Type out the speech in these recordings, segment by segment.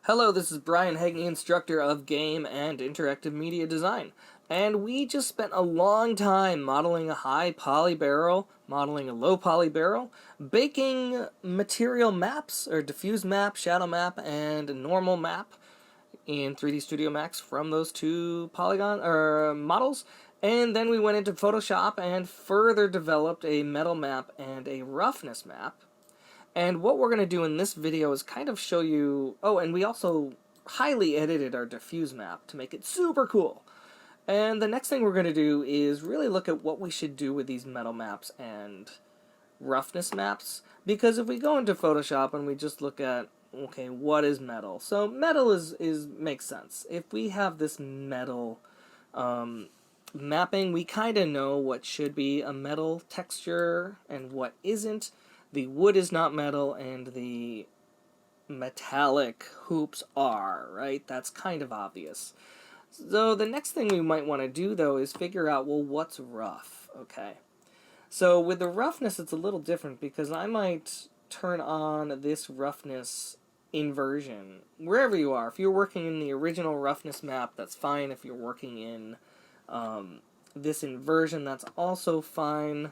Hello, this is Brian Hagney, instructor of game and interactive media design. And we just spent a long time modeling a high poly barrel, modeling a low poly barrel, baking material maps, or diffuse map, shadow map, and normal map in 3D Studio Max from those two models. And then we went into Photoshop and further developed a metal map and a roughness map. And what we're going to do in this video is kind of show you... Oh, and we also highly edited our diffuse map to make it super cool. And the next thing we're going to do is really look at what we should do with these metal maps and roughness maps. Because if we go into Photoshop and we just look at, okay, what is metal? So metal makes sense. If we have this metal mapping, we kind of know what should be a metal texture and what isn't. The wood is not metal, and the metallic hoops are, right? That's kind of obvious. So the next thing we might want to do, though, is figure out, well, what's rough, okay? So with the roughness, it's a little different, because I might turn on this roughness inversion, wherever you are. If you're working in the original roughness map, that's fine. If you're working in this inversion, that's also fine.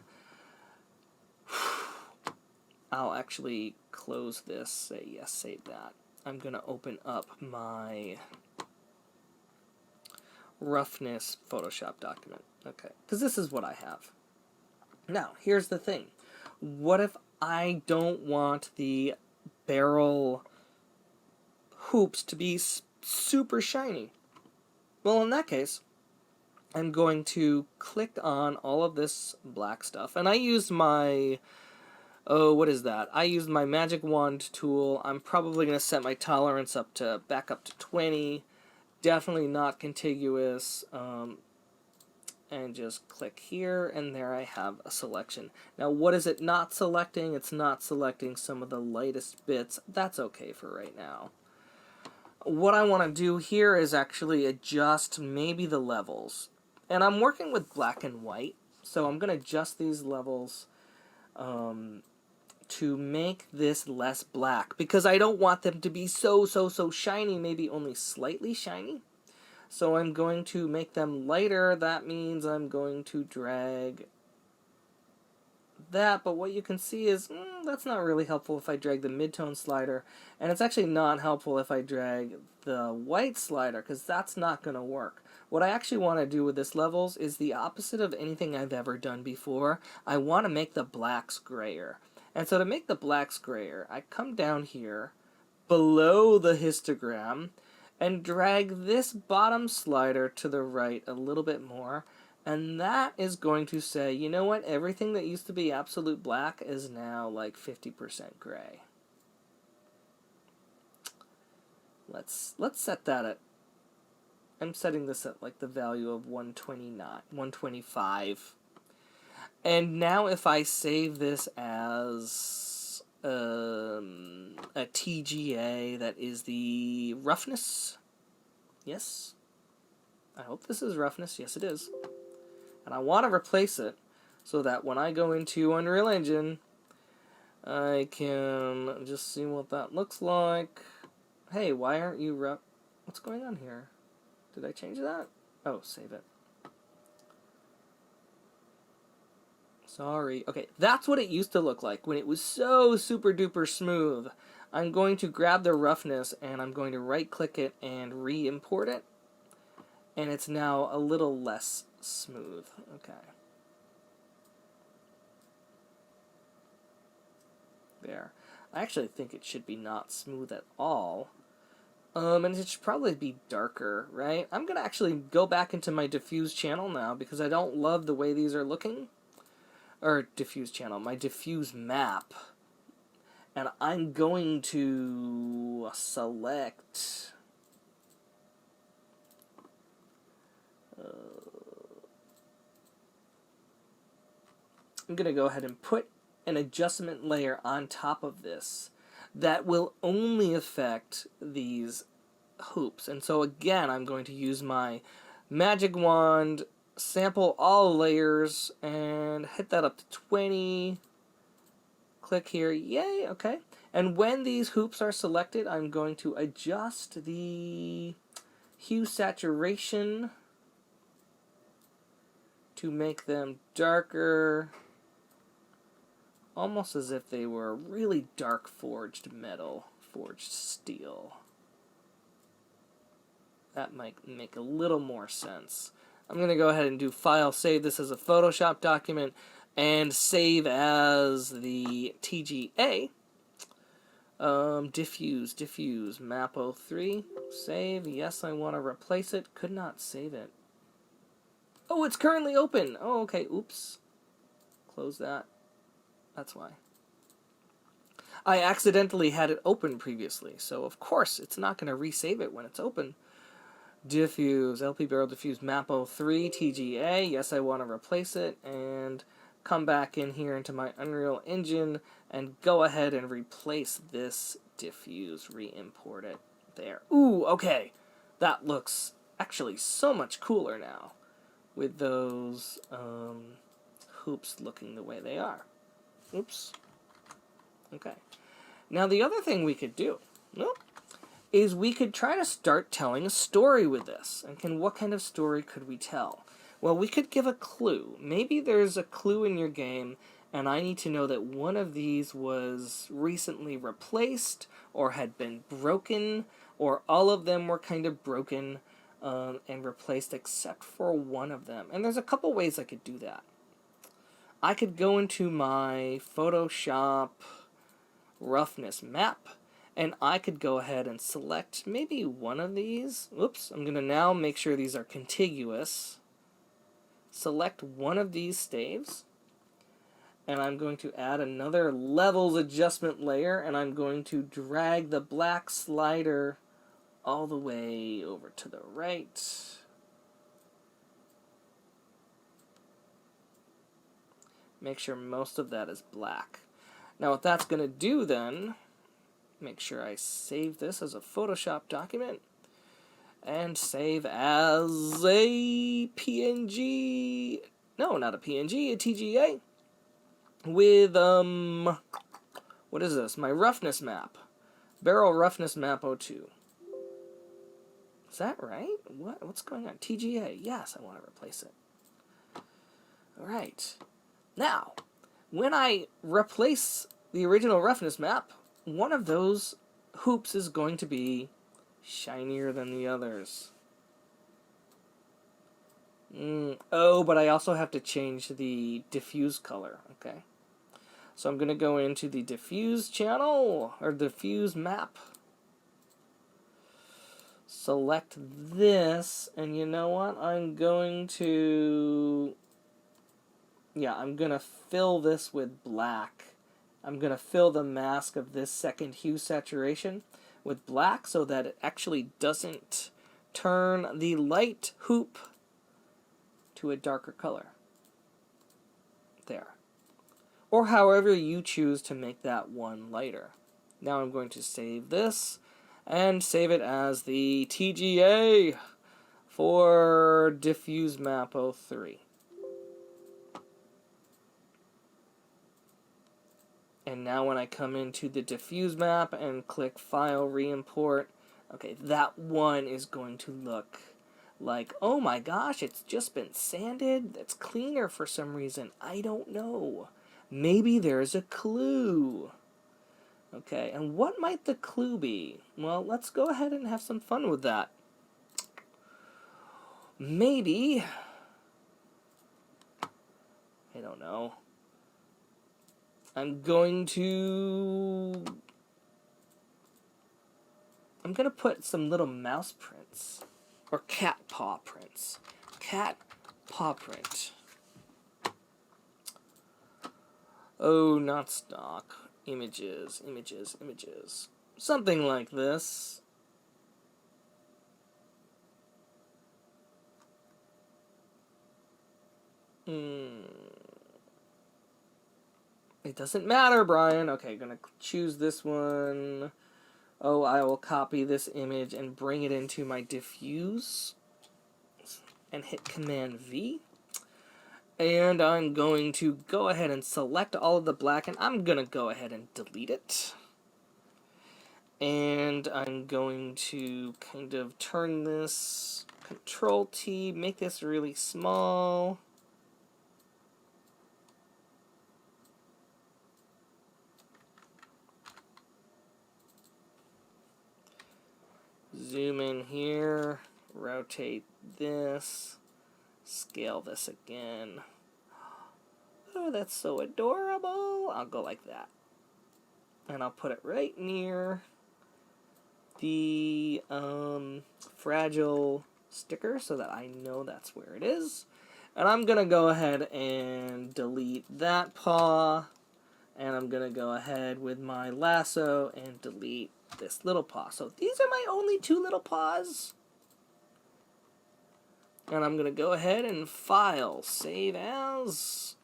I'll actually close this, say yes, save that. I'm going to open up my roughness Photoshop document. Okay, because this is what I have. Now, here's the thing. What if I don't want the barrel hoops to be super shiny? Well, in that case, I'm going to click on all of this black stuff, and I used my... Oh, what is that? I used my magic wand tool. I'm probably going to set my tolerance back up to 20. Definitely not contiguous. And just click here, and there I have a selection. Now, what is it not selecting? It's not selecting some of the lightest bits. That's okay for right now. What I want to do here is actually adjust maybe the levels. And I'm working with black and white, so I'm going to adjust these levels to make this less black, because I don't want them to be so shiny, maybe only slightly shiny. So I'm going to make them lighter. That means I'm going to drag that, but what you can see is that's not really helpful if I drag the midtone slider, and it's actually not helpful if I drag the white slider, because that's not going to work. What I actually want to do with this levels is the opposite of anything I've ever done before. I want to make the blacks grayer. And so to make the blacks grayer, I come down here below the histogram and drag this bottom slider to the right a little bit more, and that is going to say, you know what, everything that used to be absolute black is now like 50% gray. Let's set that at, I'm setting this at like the value of 125. And now if I save this as a TGA, that is the roughness. Yes. I hope this is roughness. Yes, it is. And I want to replace it so that when I go into Unreal Engine, I can just see what that looks like. Hey, why aren't you what's going on here? Did I change that? Oh, save it. Sorry. Okay, that's what it used to look like when it was so super duper smooth. I'm going to grab the roughness and I'm going to right click it and re-import it. And it's now a little less smooth. Okay. There. I actually think it should be not smooth at all. And it should probably be darker, right? I'm going to actually go back into my diffuse channel now because I don't love the way these are looking. Or diffuse channel, my diffuse map. And I'm going to select... I'm going to go ahead and put an adjustment layer on top of this that will only affect these hoops. And so again, I'm going to use my magic wand, sample all layers, and hit that up to 20. Click here. Yay, okay. And when these hoops are selected, I'm going to adjust the hue saturation to make them darker, almost as if they were really dark forged metal, forged steel. That might make a little more sense. I'm going to go ahead and do File, save this as a Photoshop document, and save as the TGA. Diffuse Map 03. Save. Yes, I want to replace it. Could not save it. Oh, it's currently open. Oh, okay. Oops. Close that. That's why. I accidentally had it open previously, so of course it's not going to resave it when it's open. Diffuse, LP Barrel Diffuse Map 03 TGA. Yes, I want to replace it, and come back in here into my Unreal Engine and go ahead and replace this diffuse, re-import it there. Ooh, okay. That looks actually so much cooler now with those hoops looking the way they are. Oops. Okay. Now the other thing we could do, is we could try to start telling a story with this. And what kind of story could we tell? Well, we could give a clue. Maybe there's a clue in your game, and I need to know that one of these was recently replaced, or had been broken, or all of them were kind of broken and replaced except for one of them. And there's a couple ways I could do that. I could go into my Photoshop Roughness Map, and I could go ahead and select maybe one of these. Oops, I'm going to now make sure these are contiguous. Select one of these staves, and I'm going to add another levels adjustment layer, and I'm going to drag the black slider all the way over to the right. Make sure most of that is black. Now what that's going to do then, make sure I save this as a Photoshop document, and save as a PNG, no, not a PNG, a TGA, with, what is this, my Roughness Map, Barrel Roughness Map 02. Is that right? What's going on? TGA, yes, I want to replace it. Alright. Now, when I replace the original Roughness Map, one of those hoops is going to be shinier than the others. Oh, but I also have to change the diffuse color, okay? So I'm going to go into the diffuse channel, or diffuse map. Select this, and you know what? I'm going to fill this with black. I'm going to fill the mask of this second hue saturation with black so that it actually doesn't turn the light hoop to a darker color. There. Or however you choose to make that one lighter. Now I'm going to save this and save it as the TGA for Diffuse Map 03. And now when I come into the Diffuse Map and click File, Re-import, okay, that one is going to look like, oh my gosh, it's just been sanded. That's cleaner for some reason. I don't know. Maybe there's a clue. Okay, and what might the clue be? Well, let's go ahead and have some fun with that. Maybe, I don't know. I'm going to put some little mouse prints, or cat paw prints. Cat paw print. Oh, not stock. Images, images, images. Something like this. It doesn't matter, Brian. Okay, gonna choose this one. Oh, I will copy this image and bring it into my diffuse and hit Command V. And I'm going to go ahead and select all of the black, and I'm gonna go ahead and delete it. And I'm going to kind of turn this, Control T, make this really small. Zoom in here, rotate this, scale this again. Oh, that's so adorable. I'll go like that. And I'll put it right near the fragile sticker so that I know that's where it is. And I'm going to go ahead and delete that paw. And I'm going to go ahead with my lasso and delete this little paw. So these are my only 2 little paws. And I'm going to go ahead and file, save as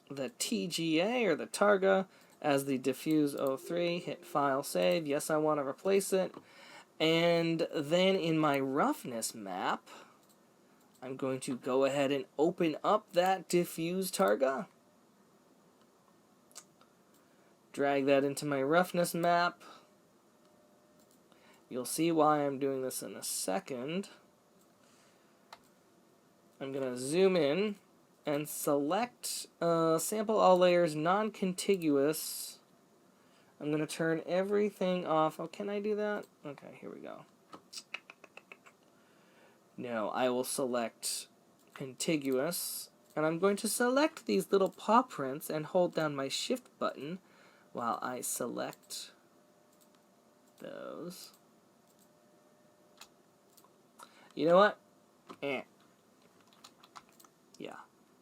the TGA or the Targa as the Diffuse 03. Hit file, save. Yes, I want to replace it. And then in my Roughness Map, I'm going to go ahead and open up that Diffuse Targa. Drag that into my Roughness Map. You'll see why I'm doing this in a second. I'm going to zoom in and select Sample All Layers Non-Contiguous. I'm going to turn everything off. Oh, can I do that? Okay, here we go. No, I will select Contiguous. And I'm going to select these little paw prints and hold down my Shift button while I select those. You know what? Yeah.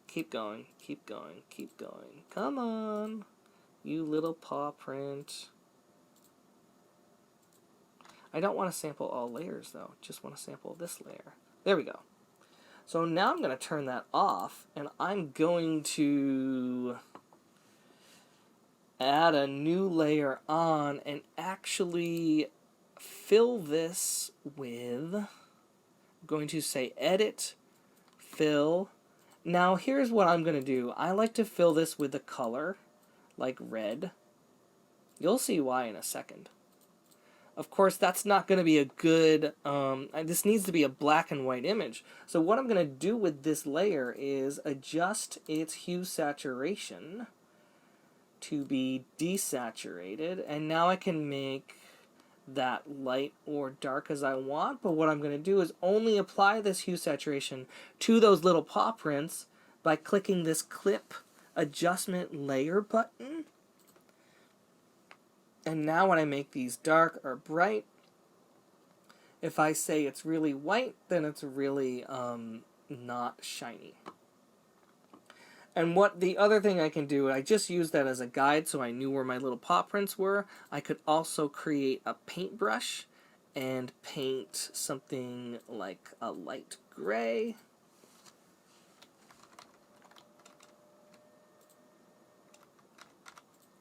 Keep going, keep going, keep going. Come on, you little paw print. I don't want to sample all layers, though. Just want to sample this layer. There we go. So now I'm going to turn that off, and I'm going to add a new layer on and actually fill this with, I'm going to say Edit, Fill. Now here's what I'm going to do. I like to fill this with a color, like red. You'll see why in a second. Of course, that's not going to be a good, this needs to be a black and white image. So what I'm going to do with this layer is adjust its hue saturation to be desaturated, and now I can make that light or dark as I want, but what I'm going to do is only apply this hue saturation to those little paw prints by clicking this Clip Adjustment Layer button. And now when I make these dark or bright, if I say it's really white, then it's really not shiny. And what the other thing I can do, I just used that as a guide so I knew where my little paw prints were. I could also create a paintbrush and paint something like a light gray.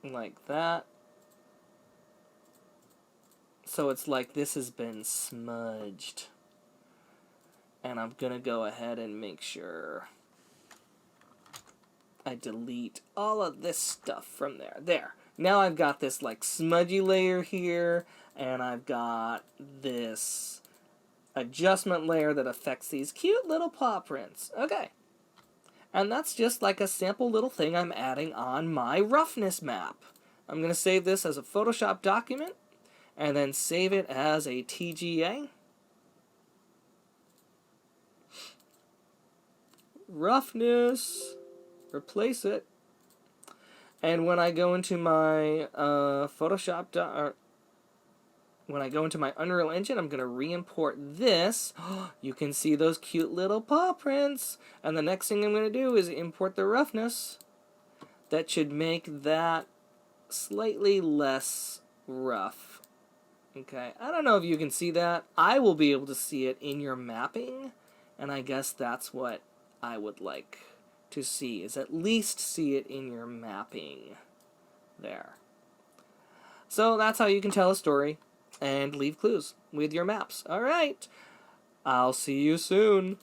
Like that. So it's like this has been smudged. And I'm going to go ahead and make sure I delete all of this stuff from there. There. Now I've got this like smudgy layer here, and I've got this adjustment layer that affects these cute little paw prints. Okay. And that's just like a sample little thing I'm adding on my Roughness Map. I'm going to save this as a Photoshop document, and then save it as a TGA. Roughness. Replace it. And when I go into my when I go into my Unreal Engine, I'm going to re-import this. You can see those cute little paw prints. And the next thing I'm going to do is import the roughness. That should make that slightly less rough. Okay, I don't know if you can see that. I will be able to see it in your mapping, and I guess that's what I would like to see, is at least see it in your mapping there. So that's how you can tell a story and leave clues with your maps. Alright, I'll see you soon.